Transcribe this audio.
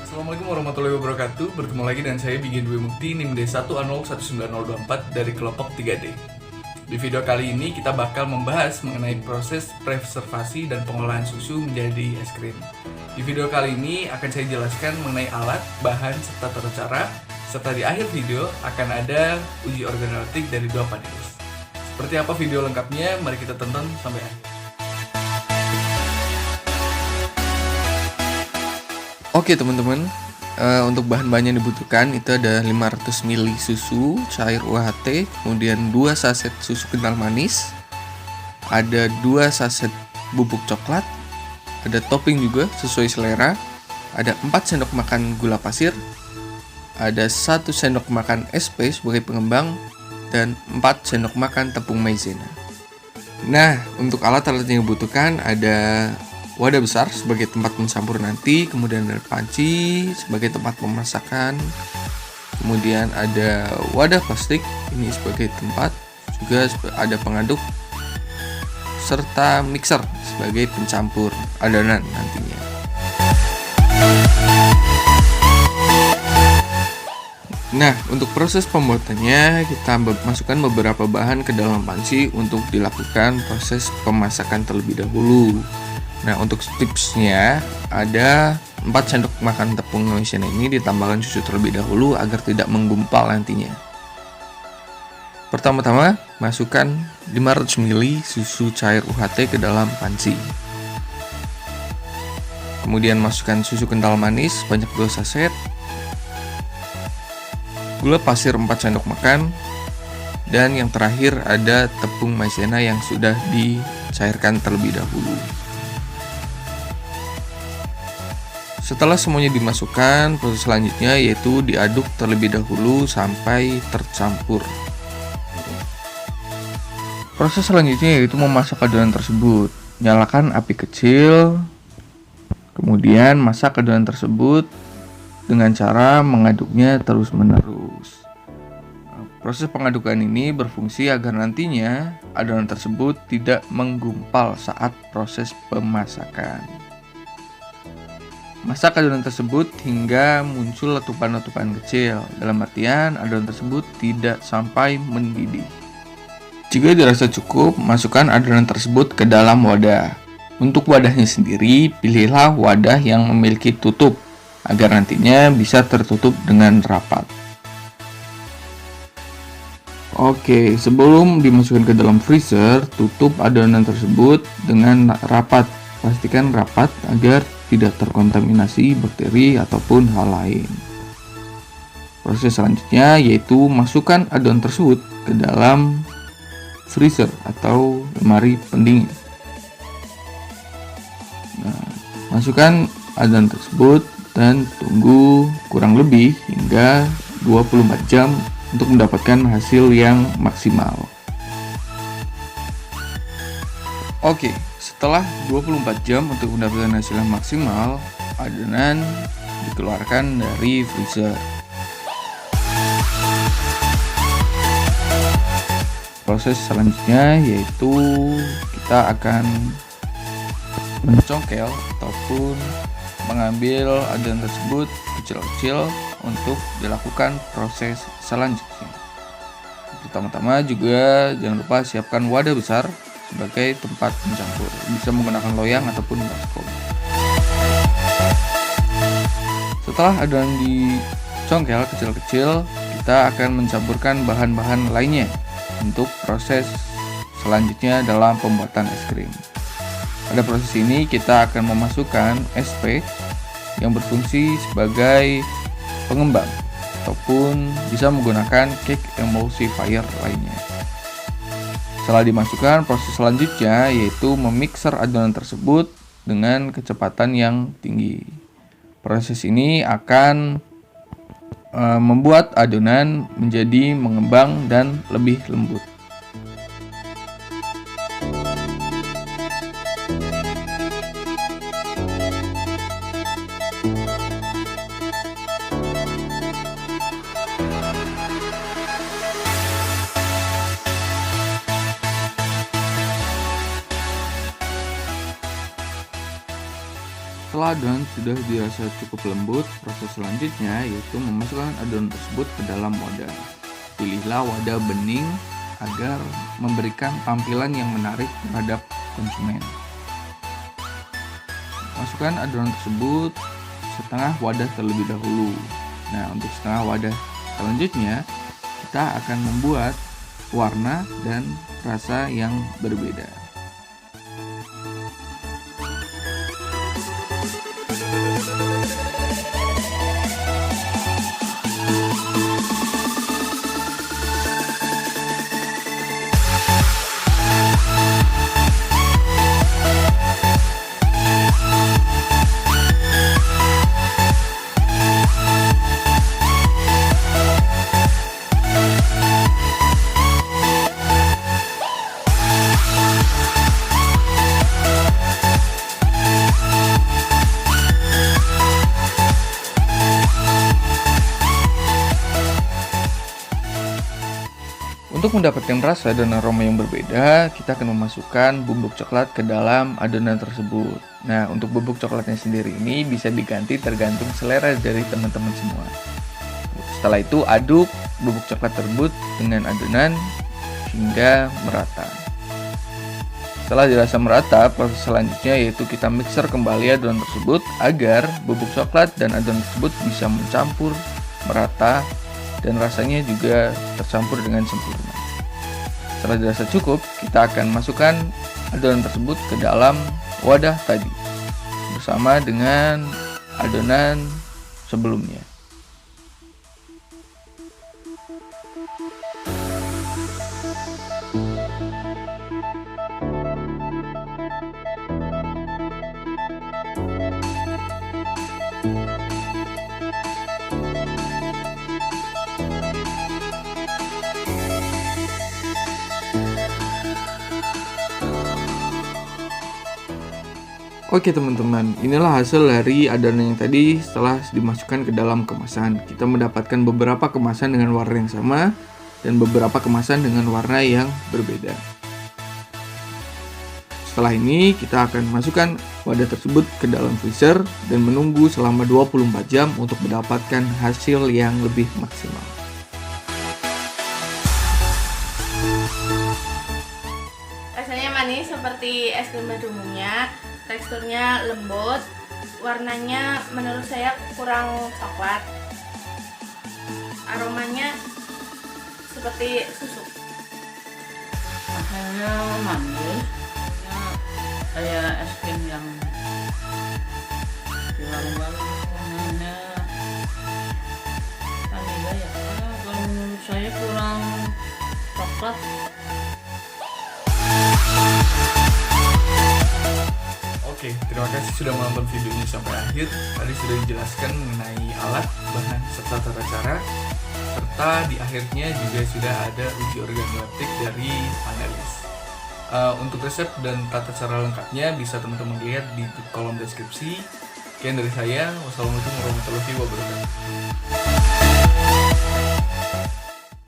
Assalamualaikum warahmatullahi wabarakatuh. Bertemu lagi dengan saya Bigin Dwi Mukti, NIM D1A019024 dari kelompok 3D. Di video kali ini kita bakal membahas mengenai proses preservasi dan pengolahan susu menjadi es krim. Di video kali ini akan saya jelaskan mengenai alat, bahan, serta tata cara. Serta di akhir video akan ada uji organoleptik dari dua panelis. Seperti apa video lengkapnya? Mari kita tonton sampai akhir. Oke teman-teman, untuk bahan-bahan yang dibutuhkan itu ada 500 ml susu cair UHT, kemudian 2 saset susu kental manis, ada 2 saset bubuk coklat, ada topping juga sesuai selera, ada 4 sendok makan gula pasir, ada 1 sendok makan SP sebagai pengembang, dan 4 sendok makan tepung maizena. Nah, untuk alat-alat yang dibutuhkan ada wadah besar sebagai tempat mencampur nanti, kemudian ada panci sebagai tempat pemasakan, kemudian ada wadah plastik ini sebagai tempat, juga ada pengaduk, serta mixer sebagai pencampur adonan nantinya. Nah, untuk proses pembuatannya kita masukkan beberapa bahan ke dalam panci untuk dilakukan proses pemasakan terlebih dahulu. Nah, untuk tipsnya ada 4 sendok makan tepung maizena ini ditambahkan susu terlebih dahulu agar tidak menggumpal nantinya. Pertama-tama, masukkan 500 ml susu cair UHT ke dalam panci. Kemudian masukkan susu kental manis sebanyak 2 saset, gula pasir 4 sendok makan, dan yang terakhir ada tepung maizena yang sudah dicairkan terlebih dahulu. Setelah semuanya dimasukkan, proses selanjutnya yaitu diaduk terlebih dahulu sampai tercampur. Proses selanjutnya yaitu memasak adonan tersebut. Nyalakan api kecil, kemudian masak adonan tersebut dengan cara mengaduknya terus-menerus. Proses pengadukan ini berfungsi agar nantinya adonan tersebut tidak menggumpal saat proses pemasakan. Masak adonan tersebut hingga muncul letupan-letupan kecil, dalam artian adonan tersebut tidak sampai mendidih. Jika dirasa cukup, masukkan adonan tersebut ke dalam wadah. Untuk wadahnya sendiri, pilihlah wadah yang memiliki tutup, agar nantinya bisa tertutup dengan rapat. Oke, sebelum dimasukkan ke dalam freezer, tutup adonan tersebut dengan rapat. Pastikan rapat agar tidak terkontaminasi bakteri ataupun hal lain. Proses selanjutnya yaitu masukkan adonan tersebut ke dalam freezer atau lemari pendingin. Nah, masukkan adonan tersebut dan tunggu kurang lebih hingga 24 jam untuk mendapatkan hasil yang maksimal. Oke, setelah 24 jam untuk mendapatkan hasil yang maksimal, adonan dikeluarkan dari freezer. Proses selanjutnya yaitu kita akan mencongkel ataupun mengambil adonan tersebut kecil-kecil untuk dilakukan proses selanjutnya. Pertama-tama juga jangan lupa siapkan wadah besar sebagai tempat mencampur, bisa menggunakan loyang ataupun baskom. Setelah adonan dicongkel kecil-kecil, kita akan mencampurkan bahan-bahan lainnya untuk proses selanjutnya dalam pembuatan es krim. Pada proses ini kita akan memasukkan SP yang berfungsi sebagai pengembang ataupun bisa menggunakan cake emulsifier lainnya. Setelah dimasukkan, proses selanjutnya yaitu memixer adonan tersebut dengan kecepatan yang tinggi. Proses ini akan membuat adonan menjadi mengembang dan lebih lembut. Setelah adonan sudah dirasa cukup lembut, proses selanjutnya yaitu memasukkan adonan tersebut ke dalam wadah. Pilihlah wadah bening agar memberikan tampilan yang menarik terhadap konsumen. Masukkan adonan tersebut setengah wadah terlebih dahulu. Nah, untuk setengah wadah selanjutnya kita akan membuat warna dan rasa yang berbeda. Untuk mendapatkan rasa dan aroma yang berbeda, kita akan memasukkan bubuk coklat ke dalam adonan tersebut. Nah, untuk bubuk coklatnya sendiri ini bisa diganti tergantung selera dari teman-teman semua. Setelah itu, aduk bubuk coklat tersebut dengan adonan hingga merata. Setelah dirasa merata, proses selanjutnya yaitu kita mixer kembali adonan tersebut agar bubuk coklat dan adonan tersebut bisa mencampur merata dan rasanya juga tercampur dengan sempurna. Setelah dirasa cukup, kita akan masukkan adonan tersebut ke dalam wadah tadi bersama dengan adonan sebelumnya. Oke teman-teman, inilah hasil dari adonan yang tadi setelah dimasukkan ke dalam kemasan. Kita mendapatkan beberapa kemasan dengan warna yang sama dan beberapa kemasan dengan warna yang berbeda. Setelah ini kita akan masukkan wadah tersebut ke dalam freezer dan menunggu selama 24 jam untuk mendapatkan hasil yang lebih maksimal. Rasanya manis seperti es krim pada umumnya. Teksturnya lembut, warnanya menurut saya kurang coklat. Aromanya seperti susu. Rasanya manis, kayak es krim yang di warung-warung. Warnanya vanila ya. Kalau menurut saya kurang coklat. Oke, terima kasih sudah menonton videonya sampai akhir. Tadi sudah dijelaskan mengenai alat, bahan, serta tata cara. Serta di akhirnya juga sudah ada uji organoleptik dari panelis. Untuk resep dan tata cara lengkapnya bisa teman-teman lihat di kolom deskripsi. Sekian dari saya. Wassalamualaikum warahmatullahi wabarakatuh.